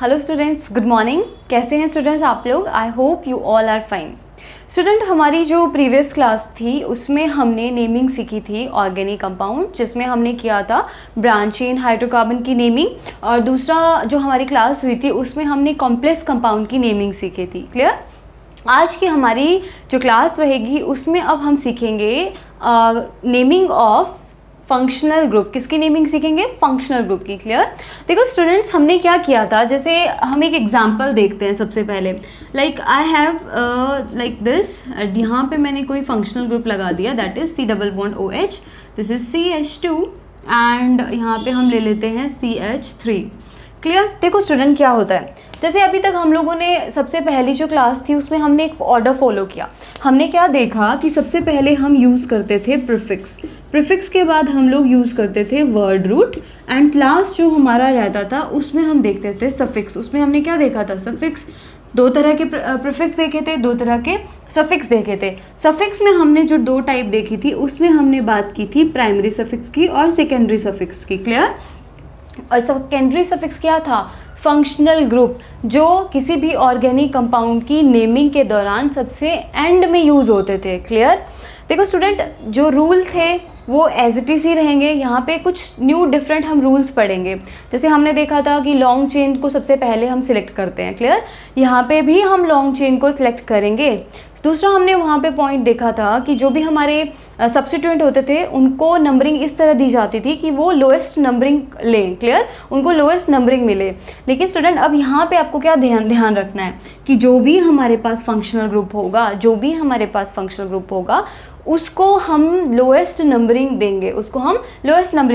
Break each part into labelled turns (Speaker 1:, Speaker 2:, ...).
Speaker 1: Hello students, good morning. कैसे हैं students आप लोग? I hope you all are fine. Student, हमारी जो प्रीवियस क्लास थी उसमें हमने नेमिंग सीखी थी ऑर्गेनिक कंपाउंड, जिसमें हमने किया था ब्रांच चेन हाइड्रोकार्बन की नेमिंग, और दूसरा जो हमारी क्लास हुई थी उसमें हमने कॉम्प्लेक्स कंपाउंड की नेमिंग सीखी थी। क्लियर? आज की हमारी जो क्लास रहेगी उसमें अब हम सीखेंगे नेमिंग ऑफ फंक्शनल ग्रुप। किसकी नेमिंग सीखेंगे? फंक्शनल ग्रुप की। क्लियर? देखो स्टूडेंट्स, हमने क्या किया था, जैसे हम एक एग्जांपल देखते हैं सबसे पहले। Like I have like this, यहाँ पे मैंने कोई फंक्शनल ग्रुप लगा दिया, that is C+OH, this is CH2 and यहाँ पे हम ले लेते हैं CH3। क्लियर? देखो स्टूडेंट, क्या होता है, जैसे अभी तक हम लोगों ने सबसे पहली जो क्लास थी उसमें हमने एक ऑर्डर फॉलो किया। हमने क्या देखा कि सबसे पहले हम यूज़ करते थे प्रीफिक्स के बाद हम लोग यूज़ करते थे वर्ड रूट, एंड लास्ट जो हमारा रहता था उसमें हम देखते थे सफिक्स। उसमें हमने क्या देखा था? सफिक्स। दो तरह के प्रीफिक्स देखे थे, दो तरह के सफिक्स देखे थे। सफिक्स में हमने जो दो टाइप देखी थी उसमें हमने बात की थी प्राइमरी सफिक्स की और सेकेंडरी सफिक्स की। क्लियर? और सेकेंडरी सफिक्स क्या था? फंक्शनल ग्रुप, जो किसी भी ऑर्गेनिक कंपाउंड की नेमिंग के दौरान सबसे एंड में यूज़ होते थे। क्लियर? देखो स्टूडेंट, जो रूल थे वो एज इट इज़ ही रहेंगे। यहाँ पे कुछ न्यू डिफरेंट हम रूल्स पढ़ेंगे। जैसे हमने देखा था कि लॉन्ग चेन को सबसे पहले हम सिलेक्ट करते हैं। क्लियर? यहाँ पे भी हम लॉन्ग चेन को सिलेक्ट करेंगे। दूसरा, हमने वहाँ पे पॉइंट देखा था कि जो भी हमारे सब्स्टिट्यूएंट होते थे उनको नंबरिंग इस तरह दी जाती थी कि वो लोएस्ट नंबरिंग लें। क्लियर? उनको लोएस्ट नंबरिंग मिले। लेकिन स्टूडेंट, अब यहाँ पे आपको क्या ध्यान रखना है कि जो भी हमारे पास फंक्शनल ग्रुप होगा उसको हम लोएस्ट नंबरिंग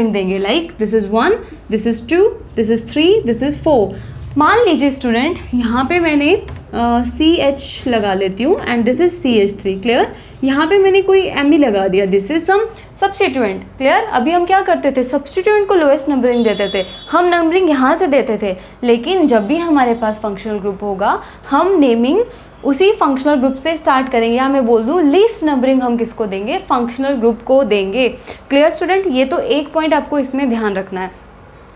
Speaker 1: देंगे। Like this is 1, this is 2, this is 3, this is 4। मान लीजिए स्टूडेंट, यहाँ पे मैंने CH लगा लेती हूँ and this is CH3। Clear? यहाँ पे मैंने कोई ME लगा दिया, this is some substituent. Clear? अभी हम क्या करते थे? सब्स्टिट्यूएंट को लोएस्ट नंबरिंग देते थे, हम नंबरिंग यहाँ से देते थे। लेकिन जब भी हमारे पास फंक्शनल ग्रुप होगा हम नेमिंग उसी फंक्शनल ग्रुप से स्टार्ट करेंगे, या मैं बोल दूँ लीस्ट नंबरिंग हम किसको देंगे? फंक्शनल ग्रुप को देंगे। Clear student? ये तो एक पॉइंट आपको इसमें ध्यान रखना है।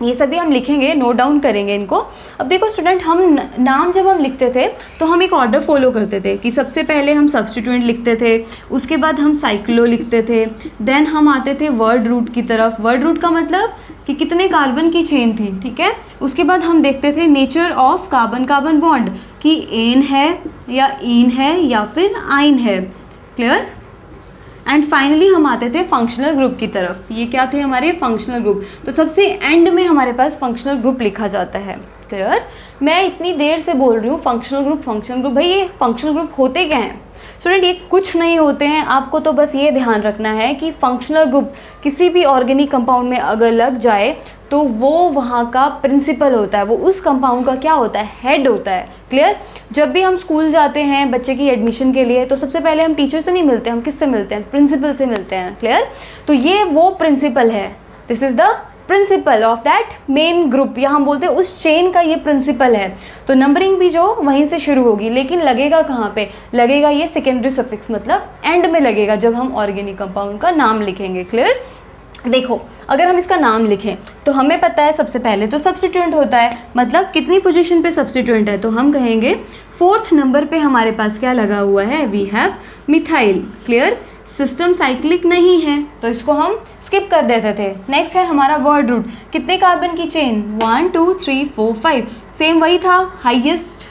Speaker 1: ये सभी हम लिखेंगे, नोट डाउन करेंगे इनको। अब देखो स्टूडेंट, हम नाम जब हम लिखते थे तो हम एक ऑर्डर फॉलो करते थे कि सबसे पहले हम सब्स्टिट्यूएंट लिखते थे, उसके बाद हम साइक्लो लिखते थे, देन हम आते थे वर्ड रूट की तरफ। वर्ड रूट का मतलब कि कितने कार्बन की चेन थी। ठीक है? उसके बाद हम देखते थे नेचर ऑफ कार्बन बॉन्ड कि एन है या ईन है या फिर आइन है। क्लियर? एंड फाइनली हम आते थे फंक्शनल ग्रुप की तरफ। ये क्या थे? हमारे फंक्शनल ग्रुप। तो सबसे एंड में हमारे पास फंक्शनल ग्रुप लिखा जाता है। क्लियर? मैं इतनी देर से बोल रही हूँ फंक्शनल ग्रुप। भाई ये फंक्शनल ग्रुप होते क्या हैं स्टूडेंट? ये कुछ नहीं होते हैं। आपको तो बस ये ध्यान रखना है कि फंक्शनल ग्रुप किसी भी ऑर्गेनिक कंपाउंड में अगर लग जाए तो वो वहाँ का प्रिंसिपल होता है, वो उस कंपाउंड का क्या होता है? हेड होता है। क्लियर? जब भी हम स्कूल जाते हैं बच्चे की एडमिशन के लिए तो सबसे पहले हम टीचर से नहीं मिलते, हम किससे मिलते हैं? प्रिंसिपल से मिलते हैं। क्लियर? तो ये वो प्रिंसिपल है, this is the principle of that main group, या हम बोलते हैं उस चेन का ये प्रिंसिपल है। तो नंबरिंग भी जो वहीं से शुरू होगी, लेकिन लगेगा कहाँ पे? लगेगा ये सेकेंडरी सफिक्स, मतलब एंड में लगेगा जब हम ऑर्गेनिक कंपाउंड का नाम लिखेंगे। क्लियर? देखो, अगर हम इसका नाम लिखें तो हमें पता है सबसे पहले तो सब्स्टिट्यूएंट होता है, मतलब कितनी पोजीशन पे सब्स्टिट्यूएंट है, तो हम कहेंगे 4th नंबर पे हमारे पास क्या लगा हुआ है? We have methyl. Clear? System cyclic नहीं है तो इसको हम स्किप कर देते थे। नेक्स्ट है हमारा वर्ड रूट। कितने कार्बन की चेन? 1 2 3 4 5। सेम वही था, हाईएस्ट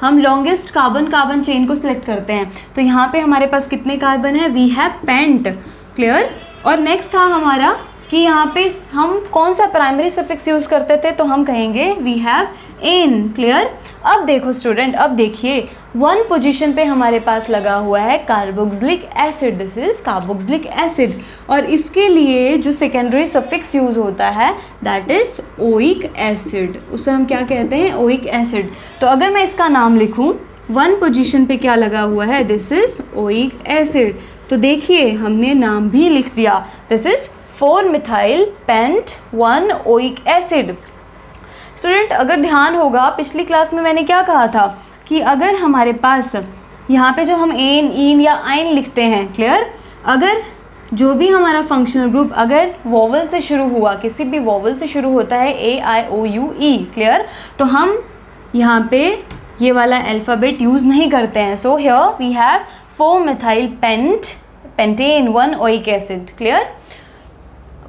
Speaker 1: हम लॉन्गेस्ट कार्बन चेन को सिलेक्ट करते हैं। तो यहाँ पे हमारे पास कितने कार्बन है? We have pent. क्लियर? और नेक्स्ट था हमारा कि यहाँ पे हम कौन सा प्राइमरी सफिक्स यूज़ करते थे, तो हम कहेंगे वी हैव एन। क्लियर? अब देखो स्टूडेंट, अब देखिए 1 पोजीशन पे हमारे पास लगा हुआ है carboxylic acid, this is carboxylic acid, और इसके लिए जो सेकेंडरी सफिक्स यूज़ होता है दैट इज ओइक एसिड। उसे हम क्या कहते हैं? Oic acid. तो अगर मैं इसका नाम लिखूँ 1 पोजीशन पे क्या लगा हुआ है? This is oic acid. तो देखिए हमने नाम भी लिख दिया, this is four methyl pent one oic acid. Student, अगर ध्यान होगा पिछली क्लास में मैंने क्या कहा था कि अगर हमारे पास यहाँ पे जो हम एन, ईन या आइन लिखते हैं, क्लियर, अगर जो भी हमारा फंक्शनल ग्रुप अगर वॉवल से शुरू हुआ, किसी भी वॉवल से शुरू होता है, A I O U E, clear, तो हम यहाँ पे ये वाला अल्फ़ाबेट यूज़ नहीं करते हैं. So here we have 4-methyl pentane 1 oic acid. Clear.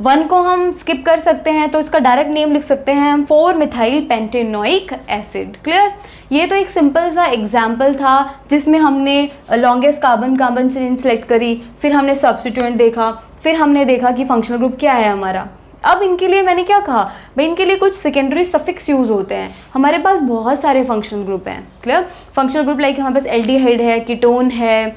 Speaker 1: 1 को हम स्किप कर सकते हैं तो इसका डायरेक्ट नेम लिख सकते हैं हम 4-methyl पेंटेनोइक एसिड. क्लियर. ये तो एक सिंपल सा एग्जाम्पल था जिसमें हमने लॉन्गेस्ट कार्बन चेन सेलेक्ट करी, फिर हमने सब्स्टिट्यूएंट देखा, फिर हमने देखा कि फंक्शनल ग्रुप क्या है हमारा. अब इनके लिए मैंने क्या कहा भाई, इनके लिए कुछ सेकेंडरी सफिक्स यूज़ होते हैं. हमारे पास बहुत सारे फंक्शनल ग्रुप हैं. क्लियर. फंक्शनल ग्रुप लाइक हमारे पास एल्डिहाइड है, कीटोन है.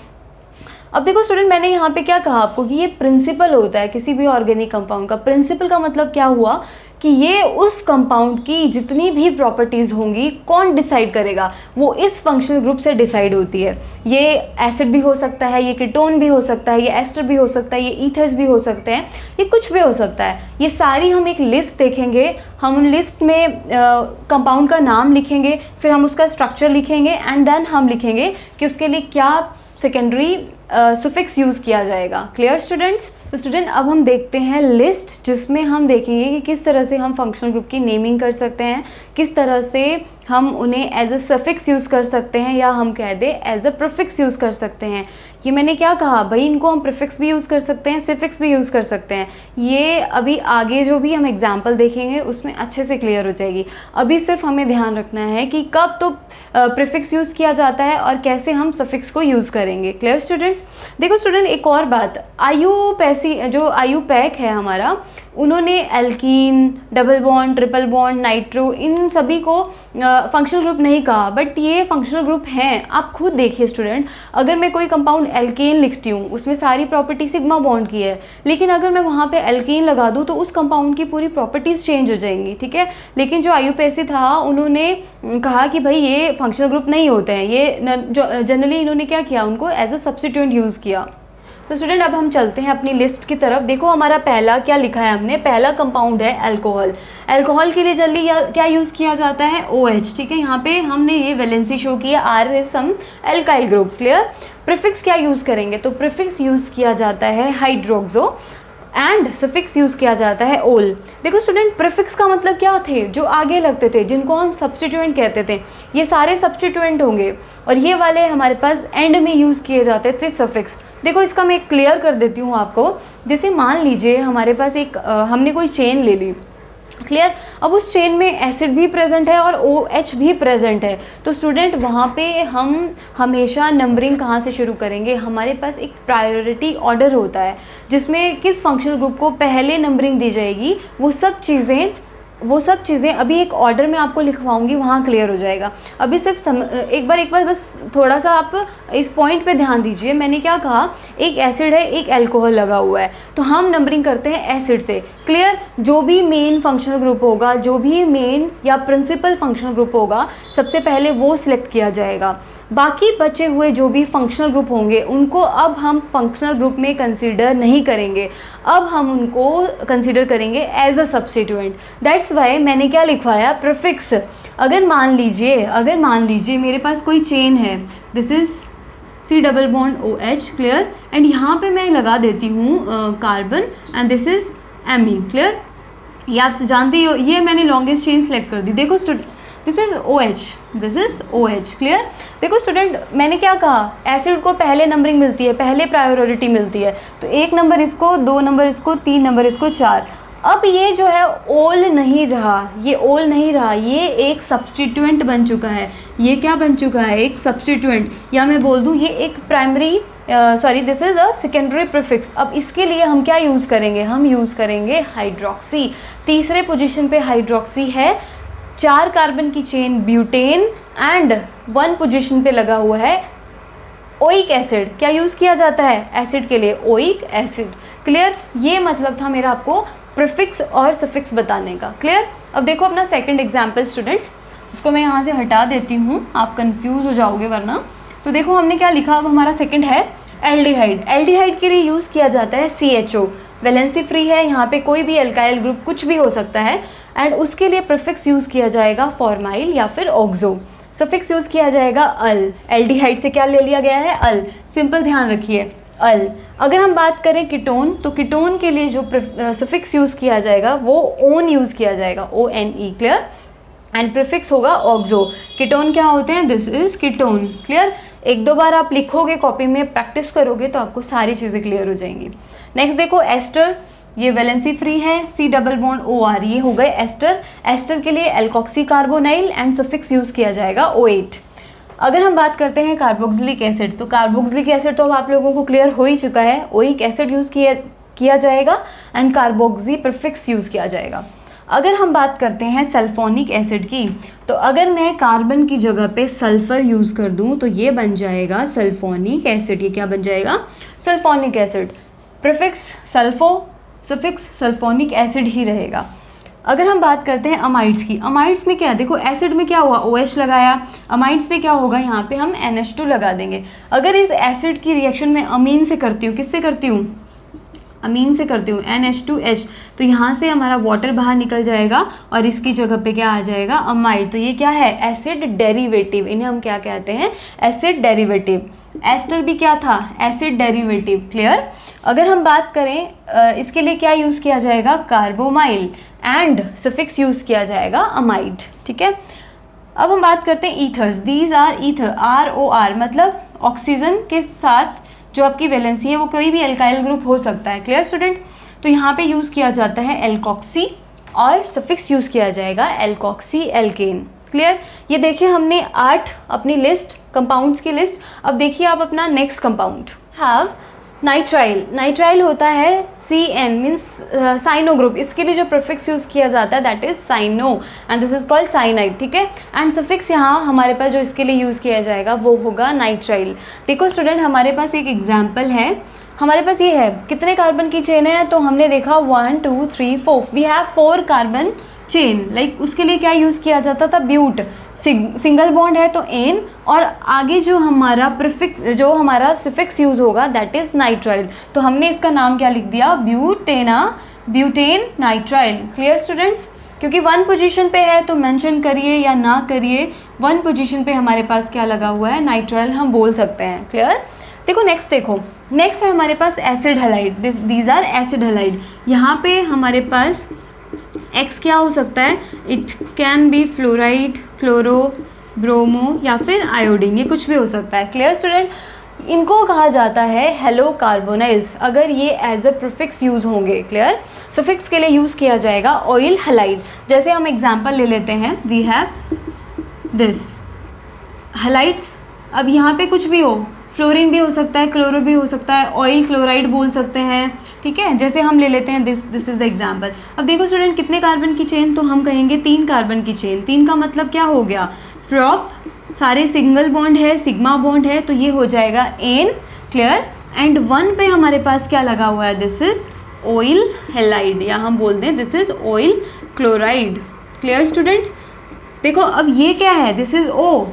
Speaker 1: अब देखो स्टूडेंट, मैंने यहाँ पे क्या कहा आपको कि ये प्रिंसिपल होता है किसी भी ऑर्गेनिक कंपाउंड का. प्रिंसिपल का मतलब क्या हुआ कि ये उस कंपाउंड की जितनी भी प्रॉपर्टीज़ होंगी कौन डिसाइड करेगा, वो इस फंक्शनल ग्रुप से डिसाइड होती है. ये एसिड भी हो सकता है, ये कीटोन भी हो सकता है, ये एस्टर भी हो सकता है, ये ईथर्स भी हो सकते हैं, ये कुछ भी हो सकता है. ये सारी हम एक लिस्ट देखेंगे, हम उन लिस्ट में कंपाउंड का नाम लिखेंगे, फिर हम उसका स्ट्रक्चर लिखेंगे एंड देन हम लिखेंगे कि उसके लिए क्या सेकेंडरी सुफिक्स यूज़ किया जाएगा. Clear students. तो स्टूडेंट अब हम देखते हैं लिस्ट जिसमें हम देखेंगे कि किस तरह से हम फंक्शनल ग्रुप की नेमिंग कर सकते हैं, किस तरह से हम उन्हें एज अ सफिक्स यूज़ कर सकते हैं या हम कह दें एज अ प्रीफिक्स यूज़ कर सकते हैं. ये मैंने क्या कहा भाई, इनको हम प्रीफिक्स भी यूज़ कर सकते हैं, सफिक्स भी यूज़ कर सकते हैं. ये अभी आगे जो भी हम एग्जाम्पल देखेंगे उसमें अच्छे से क्लियर हो जाएगी. अभी सिर्फ हमें ध्यान रखना है कि कब तो प्रीफिक्स यूज़ किया जाता है और कैसे हम सफिक्स को यूज़ करेंगे. Clear students. देखो स्टूडेंट, एक और बात, जो आयुपैक है हमारा, उन्होंने alkene, double bond, triple bond, nitro, इन सभी को फंक्शनल ग्रुप नहीं कहा, बट ये फंक्शनल ग्रुप हैं. आप खुद देखिए स्टूडेंट, अगर मैं कोई कंपाउंड एल्केन लिखती हूँ उसमें सारी प्रॉपर्टी सिग्मा बॉन्ड की है, लेकिन अगर मैं वहाँ पे एल्केन लगा दूँ तो उस कंपाउंड की पूरी प्रॉपर्टीज़ चेंज हो जाएंगी. ठीक है. लेकिन जो आयुपैसी था उन्होंने कहा कि भाई ये फंक्शनल ग्रुप नहीं होते हैं, ये जनरली इन्होंने क्या किया, उनको एज अ सब्स्टिट्यूएंट यूज़ किया. तो स्टूडेंट अब हम चलते हैं अपनी लिस्ट की तरफ. देखो हमारा पहला क्या लिखा है हमने, पहला कंपाउंड है अल्कोहल. अल्कोहल के लिए जल्दी क्या यूज़ किया जाता है, OH. ठीक है. यहाँ पे हमने ये वैलेंसी शो किया, R is some alkyl group. Clear. Prefix क्या यूज़ करेंगे, तो प्रीफिक्स यूज़ किया जाता है हाइड्रोक्सो एंड सफिक्स यूज़ किया जाता है ओल. देखो स्टूडेंट, प्रीफिक्स का मतलब क्या थे, जो आगे लगते थे, जिनको हम सब्स्टिट्यूएंट कहते थे, ये सारे सब्स्टिट्यूएंट होंगे, और ये वाले हमारे पास एंड में यूज़ किए जाते थे सफिक्स. देखो इसका मैं क्लियर कर देती हूँ आपको. जैसे मान लीजिए हमारे पास एक हमने कोई चेन ले ली. क्लियर. अब उस चेन में एसिड भी प्रेजेंट है और OH भी प्रेजेंट है. तो स्टूडेंट वहाँ पे हम हमेशा नंबरिंग कहाँ से शुरू करेंगे, हमारे पास एक प्रायोरिटी ऑर्डर होता है जिसमें किस फंक्शनल ग्रुप को पहले नंबरिंग दी जाएगी, वो सब चीज़ें अभी एक ऑर्डर में आपको लिखवाऊंगी, वहाँ क्लियर हो जाएगा. अभी सिर्फ एक बार बस थोड़ा सा आप इस पॉइंट पे ध्यान दीजिए. मैंने क्या कहा, एक एसिड है, एक अल्कोहल लगा हुआ है, तो हम नंबरिंग करते हैं एसिड से. क्लियर. जो भी मेन फंक्शनल ग्रुप होगा, जो भी मेन या प्रिंसिपल फंक्शनल ग्रुप होगा, सबसे पहले वो सिलेक्ट किया जाएगा. बाकी बचे हुए जो भी फंक्शनल ग्रुप होंगे उनको अब हम फंक्शनल ग्रुप में कंसीडर नहीं करेंगे, अब हम उनको कंसीडर करेंगे as a substituent. That's why मैंने क्या लिखवाया, प्रीफिक्स. अगर मान लीजिए मेरे पास कोई चेन है, this is C double bond OH. Clear. And यहाँ पे मैं लगा देती हूँ carbon and this is Me. Clear. ये आप जानते हो, ये मैंने लॉन्गेस्ट चेन सेलेक्ट कर दी. देखो student, this is OH. Clear. देखो स्टूडेंट, मैंने क्या कहा, एसिड को पहले नंबरिंग मिलती है, पहले प्रायोरिटी मिलती है, तो 1 नंबर इसको, 2 नंबर इसको, 3 नंबर इसको, 4. अब ये जो है ओल नहीं रहा, ये एक सब्स्टिट्यूएंट बन चुका है. ये क्या बन चुका है, एक सब्स्टिट्यूएंट, या मैं बोल दूँ ये एक this is a secondary prefix. अब इसके लिए हम क्या यूज़ करेंगे, हम यूज़ करेंगे हाइड्रोक्सी. तीसरे पोजीशन पे हाइड्रोक्सी है. 4 कार्बन की चेन ब्यूटेन एंड 1 पोजीशन पे लगा हुआ है ओइक एसिड. क्या यूज़ किया जाता है एसिड के लिए, ओइक एसिड. क्लियर. ये मतलब था मेरा आपको प्रीफिक्स और सफिक्स बताने का. क्लियर. अब देखो अपना सेकंड एग्जाम्पल स्टूडेंट्स, इसको मैं यहाँ से हटा देती हूँ, आप कंफ्यूज हो जाओगे वरना. तो देखो हमने क्या लिखा, अब हमारा सेकंड है एल्डिहाइड. एल्डिहाइड के लिए यूज़ किया जाता है CHO. वैलेंसी फ्री है, यहाँ पे कोई भी एल्काइल ग्रुप कुछ भी हो सकता है. एंड उसके लिए प्रीफिक्स यूज़ किया जाएगा फॉर्माइल या फिर ऑक्सो. सफिक्स यूज़ किया जाएगा अल. एल्डिहाइड से क्या ले लिया गया है, अल. सिंपल ध्यान रखिए, अल. अगर हम बात करें कीटोन, तो कीटोन के लिए जो सफिक्स यूज़ किया जाएगा वो ओन यूज़ किया जाएगा, ONE. क्लियर. एंड प्रीफिक्स होगा ऑक्सो। कीटोन क्या होते हैं, दिस इज कीटोन। क्लियर, एक दो बार आप लिखोगे कॉपी में, प्रैक्टिस करोगे तो आपको सारी चीज़ें क्लियर हो जाएंगी। नेक्स्ट देखो एस्टर, ये वैलेंसी फ्री है, C डबल बॉन्ड OR, ये हो गए एस्टर। एस्टर के लिए alkoxy carbonyl and suffix use किया जाएगा O8। अगर हम बात करते हैं कार्बोक्सिलिक एसिड, तो कार्बोक्सिलिक एसिड तो अब आप लोगों को क्लियर हो ही चुका है, ओइक एसिड यूज़ किया जाएगा एंड कार्बोक्सी प्रीफिक्स यूज़ किया जाएगा। अगर हम बात करते हैं सल्फोनिक एसिड की, तो अगर मैं कार्बन की जगह पे सल्फ़र यूज़ कर दूं तो ये बन जाएगा सल्फोनिक एसिड। ये क्या बन जाएगा, sulphonic acid. Prefix sulpho, suffix sulphonic acid ही रहेगा। अगर हम बात करते हैं अमाइड्स की, अमाइड्स में क्या, देखो एसिड में क्या हुआ, OH लगाया, अमाइड्स में क्या होगा, यहाँ पे हम NH2 लगा देंगे। अगर इस एसिड की रिएक्शन में अमीन से करती हूँ, किससे करती हूँ, अमीन से करती हूँ, NH2H, तो यहाँ से हमारा वाटर बाहर निकल जाएगा और इसकी जगह पे क्या आ जाएगा, अमाइड। तो ये क्या है, एसिड डेरिवेटिव, इन्हें हम क्या कहते हैं, एसिड डेरिवेटिव। एस्टर भी क्या था, एसिड डेरिवेटिव। क्लियर। अगर हम बात करें इसके लिए क्या यूज़ किया जाएगा, कार्बोमाइल एंड सफिक्स यूज़ किया जाएगा अमाइड। ठीक है, अब हम बात करते हैं ethers. These are ether, ROR मतलब ऑक्सीजन के साथ जो आपकी वैलेंसी है वो कोई भी एल्काइल ग्रुप हो सकता है। क्लियर स्टूडेंट, तो यहाँ पे यूज़ किया जाता है एल्कोक्सी और सफिक्स यूज़ किया जाएगा एल्कोक्सी एल्केन। क्लियर, ये देखिए हमने 8 अपनी लिस्ट, कंपाउंड्स की लिस्ट। अब देखिए आप अपना next compound have nitrile. Nitrile होता है CN मीन्स साइनो ग्रुप, इसके लिए जो प्रीफिक्स यूज़ किया जाता है that is cyano and this is called cyanide. ठीक है, एंड सफिक्स यहाँ हमारे पास जो इसके लिए यूज़ किया जाएगा वो होगा नाइट्राइल। देखो स्टूडेंट, हमारे पास एक एग्जाम्पल है, हमारे पास ये है, कितने कार्बन की चेन है, तो हमने देखा 1 2 3 4, we have 4 carbon chain. Like उसके लिए क्या यूज़ किया जाता था, ब्यूट, सिंगल बॉन्ड है तो एन, और आगे जो हमारा प्रीफिक्स, जो हमारा सफिक्स यूज़ होगा दैट इज़ नाइट्राइल। तो हमने इसका नाम क्या लिख दिया, ब्यूटेन नाइट्राइल। क्लियर स्टूडेंट्स, क्योंकि 1 पोजीशन पे है तो मेंशन करिए या ना करिए, 1 पोजीशन पे हमारे पास क्या लगा हुआ है, नाइट्राइल हम बोल सकते हैं। क्लियर। देखो नेक्स्ट, देखो नेक्स्ट है हमारे पास acid halide. These are acid halide. यहाँ पे हमारे पास X क्या हो सकता है, it can be fluoride, chloro, bromo या फिर आयोडीन, ये कुछ भी हो सकता है। क्लियर स्टूडेंट, इनको कहा जाता है हेलो कार्बोनाइल्स अगर ये एज अ प्रीफिक्स यूज़ होंगे। क्लियर, सफिक्स के लिए यूज़ किया जाएगा ऑयल हैलाइड। जैसे हम एग्जांपल ले लेते हैं, वी हैव दिस हैलाइड्स। अब यहाँ पे कुछ भी हो, फ्लोरीन भी हो सकता है, क्लोरो भी हो सकता है, ऑयल क्लोराइड बोल सकते हैं। ठीक है, जैसे हम ले लेते हैं दिस इज द एग्जांपल। अब देखो स्टूडेंट, कितने कार्बन की चेन, तो हम कहेंगे 3 कार्बन की चेन। 3 का मतलब क्या हो गया, प्रॉप, सारे सिंगल बॉन्ड है, सिग्मा बॉन्ड है, तो ये हो जाएगा एन। क्लियर, एंड 1 पे हमारे पास क्या लगा हुआ है, दिस इज ऑयल हैलाइड, या हम बोल दें this is oil chloride. Clear student, देखो अब ये क्या है, दिस इज ओ,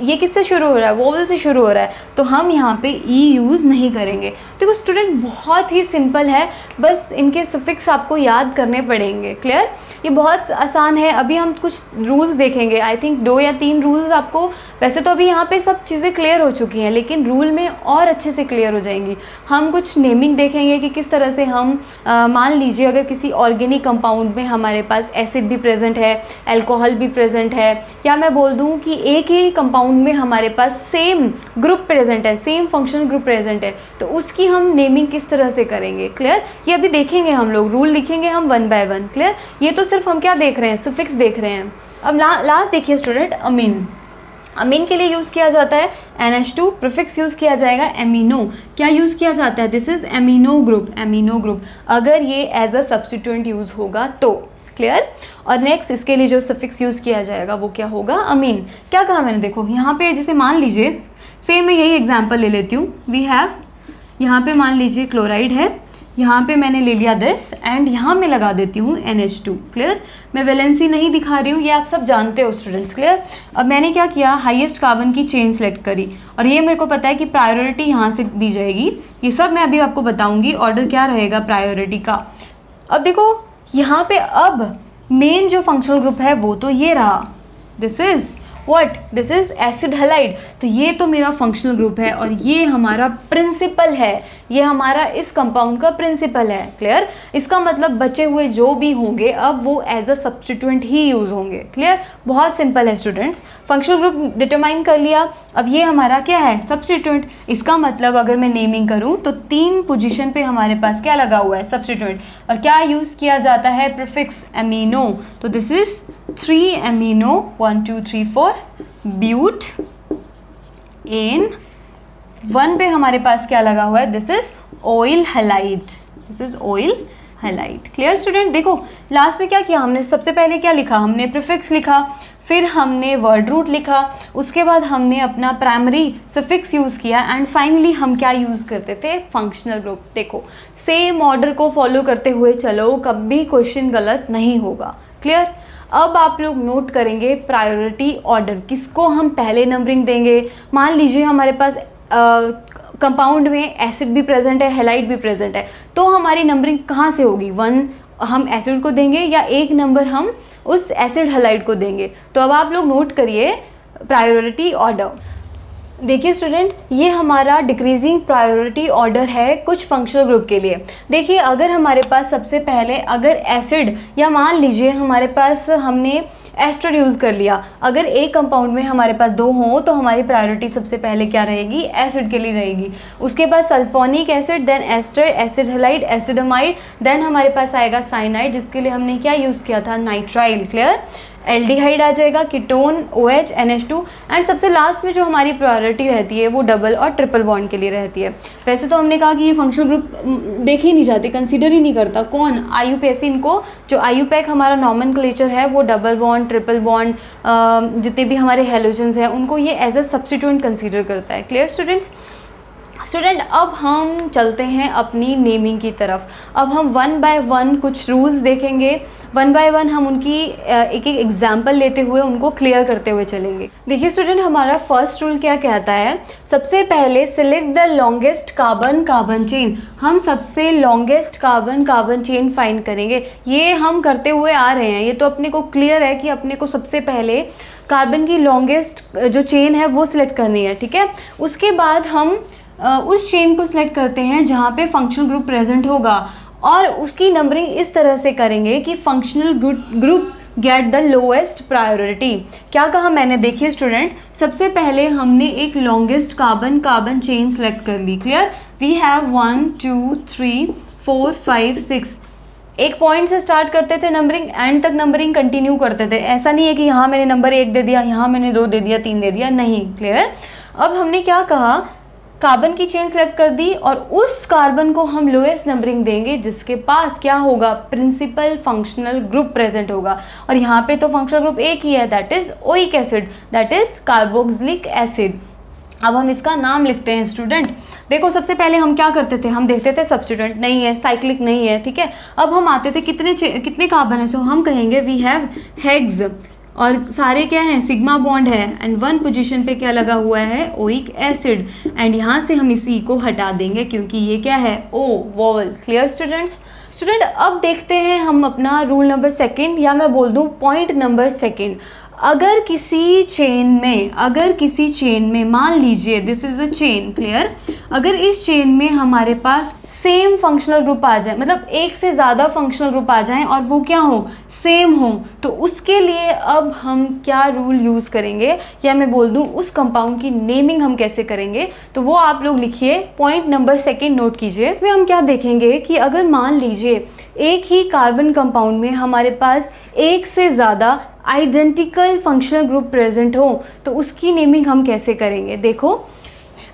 Speaker 1: ये किससे शुरू हो रहा है, वोवल से शुरू हो रहा है, तो हम यहाँ पे ई यूज़ नहीं करेंगे। देखो स्टूडेंट, बहुत ही सिंपल है, बस इनके सफिक्स आपको याद करने पड़ेंगे। क्लियर, ये बहुत आसान है। अभी हम कुछ रूल्स देखेंगे, आई थिंक 2 या 3 रूल्स आपको, वैसे तो अभी यहाँ पे सब चीज़ें क्लियर हो चुकी हैं, लेकिन रूल में और अच्छे से क्लियर हो जाएंगी। हम कुछ नेमिंग देखेंगे कि किस तरह से हम मान लीजिए अगर किसी ऑर्गेनिक कंपाउंड में हमारे पास एसिड भी प्रेजेंट है, अल्कोहल भी प्रेजेंट है, या मैं बोल दूँ कि एक ही कंपाउंड में हमारे पास सेम ग्रुप प्रेजेंट है, सेम फंक्शनल ग्रुप प्रेजेंट है, तो उसकी हम नेमिंग किस तरह से करेंगे। क्लियर, ये अभी देखेंगे हम लोग, रूल लिखेंगे हम 1 बाय 1। क्लियर, ये तो सिर्फ हम क्या देख रहे हैं, सफिक्स देख रहे हैं। अब लास्ट देखिए स्टूडेंट, अमीन। अमीन के लिए यूज़ किया जाता है NH2, प्रीफिक्स यूज़ किया जाएगा एमिनो। क्या यूज़ किया जाता है, दिस इज एमिनो ग्रुप, अगर ये एज अ सब्स्टिट्यूएंट यूज़ होगा तो। क्लियर, और नेक्स्ट इसके लिए जो सफिक्स यूज़ किया जाएगा वो क्या होगा, अमीन। क्या कहा मैंने, देखो यहाँ पे जैसे मान लीजिए, सेम मैं यही एग्जांपल ले लेती हूँ, वी हैव, यहाँ पे मान लीजिए क्लोराइड है, यहाँ पे मैंने ले लिया दिस, एंड यहाँ मैं लगा देती हूँ NH2। क्लियर, मैं वैलेंसी नहीं दिखा रही हूँ, ये आप सब जानते हो स्टूडेंट्स। क्लियर, अब मैंने क्या किया, हाईएस्ट कार्बन की चेन सेलेक्ट करी, और ये मेरे को पता है कि प्रायोरिटी यहाँ से दी जाएगी। ये सब मैं अभी आपको बताऊँगी, ऑर्डर क्या रहेगा प्रायोरिटी का। अब देखो यहाँ पे अब मेन जो फंक्शनल ग्रुप है वो तो ये रहा, this is what, this is acid halide. तो ये तो मेरा फंक्शनल ग्रुप है और ये हमारा प्रिंसिपल है, ये हमारा इस कंपाउंड का प्रिंसिपल है। क्लियर? इसका मतलब बचे हुए जो भी होंगे अब वो एज अ सब्स्टिट्यूएंट ही यूज होंगे। क्लियर? बहुत सिंपल है स्टूडेंट्स। फंक्शनल ग्रुप डिटरमाइन कर लिया, अब ये हमारा क्या है, सब्स्टिट्यूएंट। इसका मतलब अगर मैं नेमिंग करूं तो 3 पोजीशन पे हमारे पास क्या लगा हुआ है, सब्स्टिट्यूएंट। और क्या यूज किया जाता है, प्रीफिक्स एमिनो। तो दिस इज 3 एमिनो 1 2 3 4 ब्यूट इन 1 पे हमारे पास क्या लगा हुआ है, this is oil halide, this is oil halide. Clear student? देखो लास्ट में क्या किया हमने, सबसे पहले क्या लिखा, हमने प्रीफिक्स लिखा, फिर हमने वर्ड रूट लिखा, उसके बाद हमने अपना प्राइमरी सफिक्स यूज़ किया एंड फाइनली हम क्या यूज़ करते थे, फंक्शनल ग्रुप। देखो सेम ऑर्डर को फॉलो करते हुए चलो, कभी क्वेश्चन गलत नहीं होगा। क्लियर? अब आप लोग नोट करेंगे प्रायोरिटी ऑर्डर, किसको हम पहले नंबरिंग देंगे। मान लीजिए हमारे पास कंपाउंड में एसिड भी प्रेजेंट है, हैलाइड भी प्रेजेंट है, तो हमारी नंबरिंग कहाँ से होगी, 1 हम एसिड को देंगे या 1 नंबर हम उस एसिड हैलाइड को देंगे। तो अब आप लोग नोट करिए प्रायोरिटी ऑर्डर। देखिए स्टूडेंट, ये हमारा डिक्रीजिंग प्रायोरिटी ऑर्डर है कुछ फंक्शनल ग्रुप के लिए। देखिए अगर हमारे पास सबसे पहले अगर एसिड, या मान लीजिए हमारे पास हमने एस्टर यूज़ कर लिया, अगर एक कंपाउंड में हमारे पास 2 हों तो हमारी प्रायोरिटी सबसे पहले क्या रहेगी, एसिड के लिए रहेगी। उसके बाद sulphonic acid, then ester, acid halide, acid amide, then हमारे पास आएगा साइनाइड, जिसके लिए हमने क्या यूज़ किया था, नाइट्राइल। क्लियर? एल्डिहाइड आ जाएगा, कीटोन, OH, NH2 एंड सबसे लास्ट में जो हमारी प्रायोरिटी रहती है वो डबल और ट्रिपल बॉन्ड के लिए रहती है। वैसे तो हमने कहा कि ये फंक्शनल ग्रुप देखे ही नहीं जाते, कंसीडर ही नहीं करता कौन, IUPAC। इनको जो IUPAC हमारा नॉमेनक्लेचर है वो डबल बॉन्ड, ट्रिपल बॉन्ड, जितने भी हमारे हेलोजन्स हैं उनको ये एज अ सब्स्टिट्यूएंट कंसीडर करता है। Clear students? स्टूडेंट अब हम चलते हैं अपनी नेमिंग की तरफ। अब हम 1 बाय 1 कुछ रूल्स देखेंगे, 1 बाय 1 हम उनकी एक एक एग्जाम्पल लेते हुए उनको क्लियर करते हुए चलेंगे। देखिए स्टूडेंट, हमारा फर्स्ट रूल क्या कहता है, सबसे पहले select the longest carbon carbon chain. हम सबसे longest carbon carbon chain find करेंगे। ये हम करते हुए आ रहे हैं, ये तो अपने को क्लियर है कि अपने को सबसे पहले कार्बन की लॉन्गेस्ट जो चेन है वो सिलेक्ट करनी है। ठीक है? उसके बाद हम उस चेन को सिलेक्ट करते हैं जहाँ पे फंक्शनल ग्रुप प्रेजेंट होगा और उसकी नंबरिंग इस तरह से करेंगे कि functional group get the lowest priority. क्या कहा मैंने, देखिए स्टूडेंट, सबसे पहले हमने एक longest carbon carbon chain select कर ली। क्लियर? We have 1 2 3 4 5 6। एक पॉइंट से स्टार्ट करते थे नंबरिंग, एंड तक नंबरिंग कंटिन्यू करते थे। ऐसा नहीं है कि यहाँ मैंने नंबर 1 दे दिया, यहाँ मैंने 2 दे दिया, 3 दे दिया, नहीं। क्लियर? अब हमने क्या कहा, कार्बन की चेन सेलेक्ट कर दी और उस कार्बन को हम लोएस्ट नंबरिंग देंगे जिसके पास क्या होगा, प्रिंसिपल फंक्शनल ग्रुप प्रेजेंट होगा। और यहाँ पे तो फंक्शनल ग्रुप एक ही है, that is oic acid, that is carboxylic acid. अब हम इसका नाम लिखते हैं स्टूडेंट। देखो सबसे पहले हम क्या करते थे, हम देखते थे सब्स्टिट्यूएंट नहीं है, साइक्लिक नहीं है। ठीक है? अब हम आते थे कितने कार्बन है, सो हम कहेंगे वी हैव हेक्स और सारे क्या हैं, सिग्मा बॉन्ड है एंड 1 पोजीशन पे क्या लगा हुआ है, ओइक एसिड। एंड यहाँ से हम इसी को हटा देंगे क्योंकि ये क्या है, ओ वॉवल। Clear students? स्टूडेंट अब देखते हैं हम अपना रूल नंबर 2 या मैं बोल दूँ पॉइंट नंबर 2। अगर किसी चेन में मान लीजिए this is a chain. Clear? अगर इस चेन में हमारे पास सेम फंक्शनल ग्रुप आ जाए, मतलब एक से ज़्यादा फंक्शनल ग्रुप आ जाएं और वो क्या हो, सेम हो, तो उसके लिए अब हम क्या रूल यूज़ करेंगे, या मैं बोल दूं उस कंपाउंड की नेमिंग हम कैसे करेंगे, तो वो आप लोग लिखिए, पॉइंट नंबर 2 नोट कीजिए। फिर हम क्या देखेंगे कि अगर मान लीजिए एक ही कार्बन कंपाउंड में हमारे पास एक से ज़्यादा आइडेंटिकल फंक्शनल ग्रुप प्रेजेंट हो तो उसकी नेमिंग हम कैसे करेंगे। देखो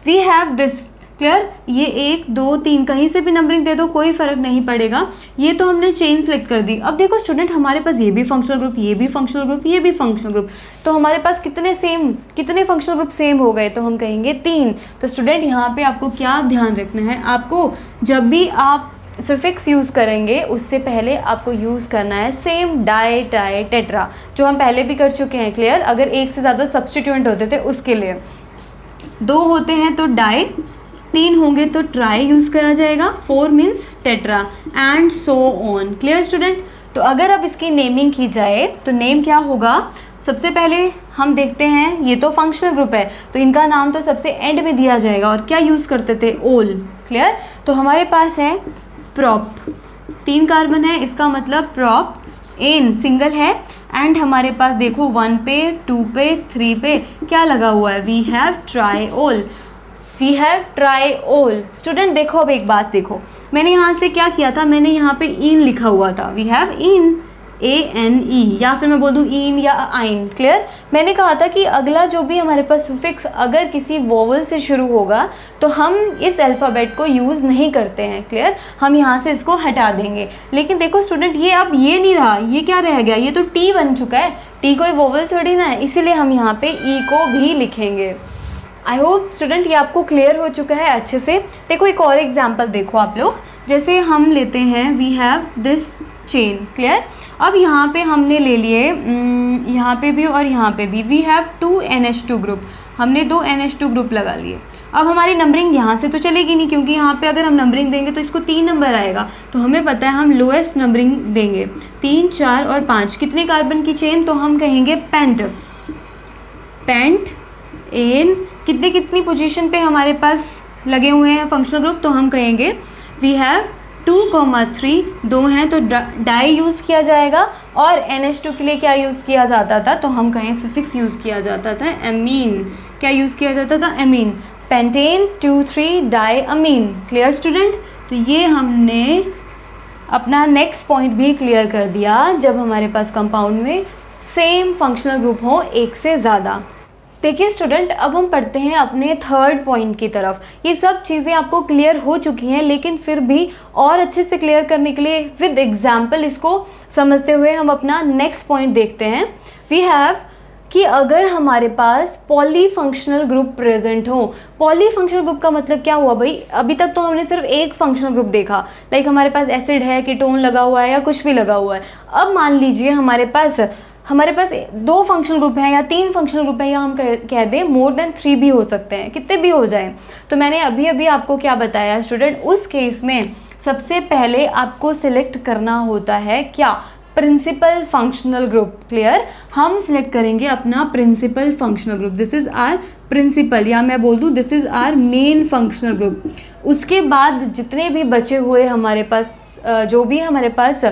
Speaker 1: वी हैव दिस। क्लियर? ये 1 2 3 कहीं से भी नंबरिंग दे दो, कोई फ़र्क नहीं पड़ेगा। ये तो हमने चेन सेलेक्ट कर दी। अब देखो स्टूडेंट, हमारे पास ये भी फंक्शनल ग्रुप, ये भी फंक्शनल ग्रुप, ये भी फंक्शनल ग्रुप, तो हमारे पास कितने फंक्शनल ग्रुप सेम हो गए, तो हम कहेंगे 3। तो स्टूडेंट यहाँ पे आपको क्या ध्यान रखना है, आपको जब भी आप सफिक्स यूज़ करेंगे उससे पहले आपको यूज़ करना है सेम, डाई ट्राई टेट्रा, जो हम पहले भी कर चुके हैं। क्लियर? अगर एक से ज़्यादा सब्स्टिट्यूएंट होते थे उसके लिए 2 होते हैं तो डाई, 3 होंगे तो ट्राई यूज़ करा जाएगा, 4 means tetra and so on. Clear student? तो अगर अब इसकी नेमिंग की जाए तो नेम क्या होगा, सबसे पहले हम देखते हैं ये तो फंक्शनल ग्रुप है तो इनका नाम तो सबसे एंड में दिया जाएगा और क्या यूज़ करते थे, ओल। क्लियर। तो हमारे पास है प्रॉप, 3 कार्बन है, इसका मतलब प्रॉप एन सिंगल है एंड हमारे पास देखो 1 पे 2 पे 3 पे क्या लगा हुआ है, we have triol, we have triol. Student देखो अब एक बात देखो, मैंने यहाँ से क्या किया था, मैंने यहाँ पे इन लिखा हुआ था, वी हैव इन ANE, या फिर मैं बोल दूँ इन या आइन। क्लियर। मैंने कहा था कि अगला जो भी हमारे पास सुफिक्स अगर किसी वोवल से शुरू होगा तो हम इस अल्फ़ाबेट को यूज़ नहीं करते हैं। क्लियर। हम यहाँ से इसको हटा देंगे। लेकिन देखो स्टूडेंट ये अब ये नहीं रहा, ये क्या रह गया, ये तो टी बन चुका है, टी कोई वोवल थोड़ी ना है, इसीलिए हम यहाँ पे ई को भी लिखेंगे। आई होप स्टूडेंट ये आपको क्लियर हो चुका है अच्छे से। देखो एक और एग्जाम्पल देखो आप लोग, जैसे हम लेते हैं we have this chain. Clear. अब यहाँ पे हमने ले लिए यहाँ पे भी और यहाँ पे भी, वी हैव 2 NH2 ग्रुप, हमने 2 NH2 ग्रुप लगा लिए। अब हमारी नंबरिंग यहाँ से तो चलेगी नहीं क्योंकि यहाँ पे अगर हम नंबरिंग देंगे तो इसको 3 नंबर आएगा, तो हमें पता है हम लोएस्ट नंबरिंग देंगे, 3 4 और 5। कितने कार्बन की चेन, तो हम कहेंगे पेंट, पेंट एन। कितनी पोजीशन पे हमारे पास लगे हुए हैं फंक्शनल ग्रुप, तो हम कहेंगे वी हैव 2,3, 2 हैं तो डाई यूज़ किया जाएगा और NH2 के लिए क्या यूज़ किया जाता था, तो हम कहें सफिक्स यूज़ किया जाता था एमीन। क्या यूज़ किया जाता था, amine, pentane 2,3 di amine. Clear student. तो ये हमने अपना नेक्स्ट पॉइंट भी क्लियर कर दिया जब हमारे पास कंपाउंड में सेम फंक्शनल ग्रुप हो एक से ज़्यादा। देखिए स्टूडेंट अब हम पढ़ते हैं अपने थर्ड पॉइंट की तरफ। ये सब चीज़ें आपको क्लियर हो चुकी हैं लेकिन फिर भी और अच्छे से क्लियर करने के लिए विद एग्जाम्पल इसको समझते हुए हम अपना नेक्स्ट पॉइंट देखते हैं। वी हैव कि अगर हमारे पास पॉलीफंक्शनल ग्रुप प्रेजेंट हो। पॉलीफंक्शनल ग्रुप का मतलब क्या हुआ भाई, अभी तक तो हमने सिर्फ एक फंक्शनल ग्रुप देखा, लाइक हमारे पास एसिड है, कीटोन लगा हुआ है या कुछ भी लगा हुआ है। अब मान लीजिए हमारे पास 2 फंक्शनल ग्रुप हैं या 3 फंक्शनल ग्रुप हैं या हम कह दें मोर देन 3 भी हो सकते हैं, कितने भी हो जाएं। तो मैंने अभी आपको क्या बताया स्टूडेंट, उस केस में सबसे पहले आपको सिलेक्ट करना होता है क्या, प्रिंसिपल फंक्शनल ग्रुप। क्लियर। हम सिलेक्ट करेंगे अपना principal functional group, this is our principal, या मैं बोल दूँ this is our main functional group. उसके बाद जितने भी बचे हुए हमारे पास जो भी हमारे पास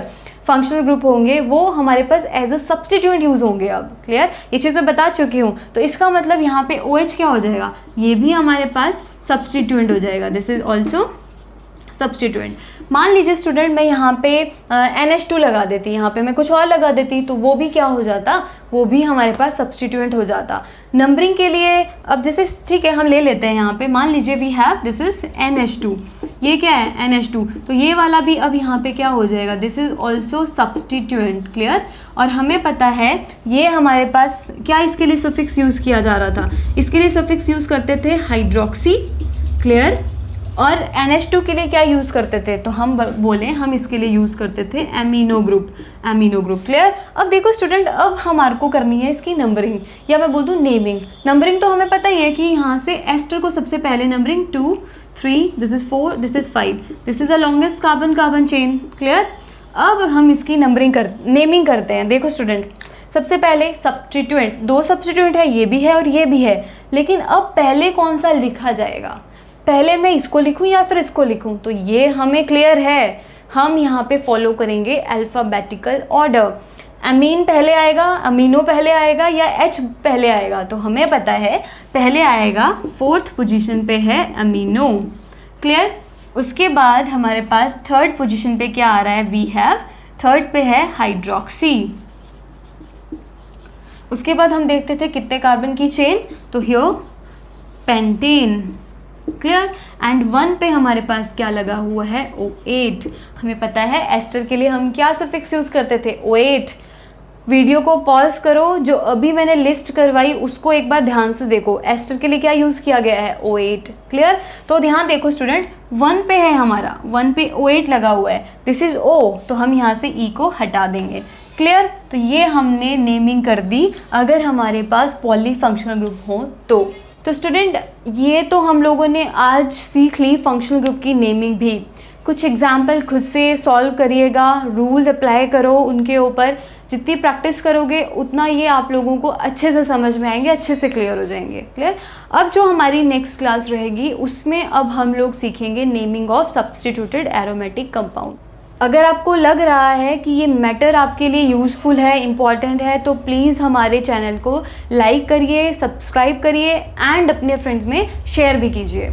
Speaker 1: फंक्शनल ग्रुप होंगे वो हमारे पास एज अ सब्स्टिट्यूएंट यूज़ होंगे। अब क्लियर, ये चीज़ मैं बता चुकी हूँ। तो इसका मतलब यहाँ पे OH क्या हो जाएगा, ये भी हमारे पास सब्स्टिट्यूएंट हो जाएगा, दिस इज ऑल्सो सब्स्टिट्यूएंट। मान लीजिए स्टूडेंट मैं यहाँ पे NH2 लगा देती, यहाँ पे मैं कुछ और लगा देती, तो वो भी क्या हो जाता, वो भी हमारे पास सब्स्टिट्यूएंट हो जाता। नंबरिंग के लिए अब जैसे ठीक है हम ले लेते हैं यहाँ पे, मान लीजिए we have this is NH2, ये क्या है NH2, तो ये वाला भी अब यहाँ पे क्या हो जाएगा, this is also substituent. Clear. और हमें पता है ये हमारे पास क्या इसके लिए सफिक्स यूज़ किया जा रहा था, इसके लिए सफिक्स यूज़ करते थे हाइड्रोक्सी। क्लियर। और NH2 के लिए क्या यूज़ करते थे, तो हम बोलें हम इसके लिए यूज़ करते थे amino group, amino group. Clear. अब देखो स्टूडेंट अब हमारे को करनी है इसकी नंबरिंग, या मैं बोल दूँ नेमिंग। नंबरिंग तो हमें पता ही है कि यहाँ से एस्टर को सबसे पहले numbering 2 3, this is 4, this is 5, this is the longest carbon chain. Clear. अब हम इसकी नेमिंग करते हैं। देखो स्टूडेंट सबसे पहले सब्स्टिट्यूएंट, 2 सब्स्टिट्यूएंट है, ये भी है और ये भी है, लेकिन अब पहले कौन सा लिखा जाएगा, पहले मैं इसको लिखूं या फिर इसको लिखूं, तो ये हमें क्लियर है। हम यहाँ पे फॉलो करेंगे अल्फ़ाबेटिकल ऑर्डर, अमीन पहले आएगा, अमीनो पहले आएगा या H पहले आएगा, तो हमें पता है पहले आएगा 4th पोजीशन पे है अमीनो। क्लियर। उसके बाद हमारे पास 3rd पोजीशन पे क्या आ रहा है, वी हैव, 3rd पे है हाइड्रोक्सी। उसके बाद हम देखते थे कितने कार्बन की चेन, तो हियो पेंटेन। क्लियर। एंड 1 पे हमारे पास क्या लगा हुआ है, O8। हमें पता है एस्टर के लिए हम क्या सफिक्स यूज़ करते थे, O8। वीडियो को पॉज करो, जो अभी मैंने लिस्ट करवाई उसको एक बार ध्यान से देखो, एस्टर के लिए क्या यूज़ किया गया है, O8। क्लियर। तो ध्यान देखो स्टूडेंट 1 पे है हमारा, 1 पे O8 लगा हुआ है, दिस इज़ O, तो हम यहाँ से E को हटा देंगे। क्लियर। तो ये हमने नेमिंग कर दी अगर हमारे पास पॉलीफंक्शनल ग्रुप हो तो स्टूडेंट ये तो हम लोगों ने आज सीख ली फंक्शनल ग्रुप की नेमिंग भी। कुछ एग्जाम्पल खुद से सॉल्व करिएगा, रूल अप्लाई करो उनके ऊपर। जितनी प्रैक्टिस करोगे उतना ये आप लोगों को अच्छे से समझ में आएंगे, अच्छे से क्लियर हो जाएंगे। क्लियर। अब जो हमारी नेक्स्ट क्लास रहेगी उसमें अब हम लोग सीखेंगे naming of substituted aromatic compound. अगर आपको लग रहा है कि ये मैटर आपके लिए यूज़फुल है, इम्पॉर्टेंट है, तो प्लीज़ हमारे चैनल को लाइक करिए, सब्सक्राइब करिए एंड अपने फ्रेंड्स में शेयर भी कीजिए।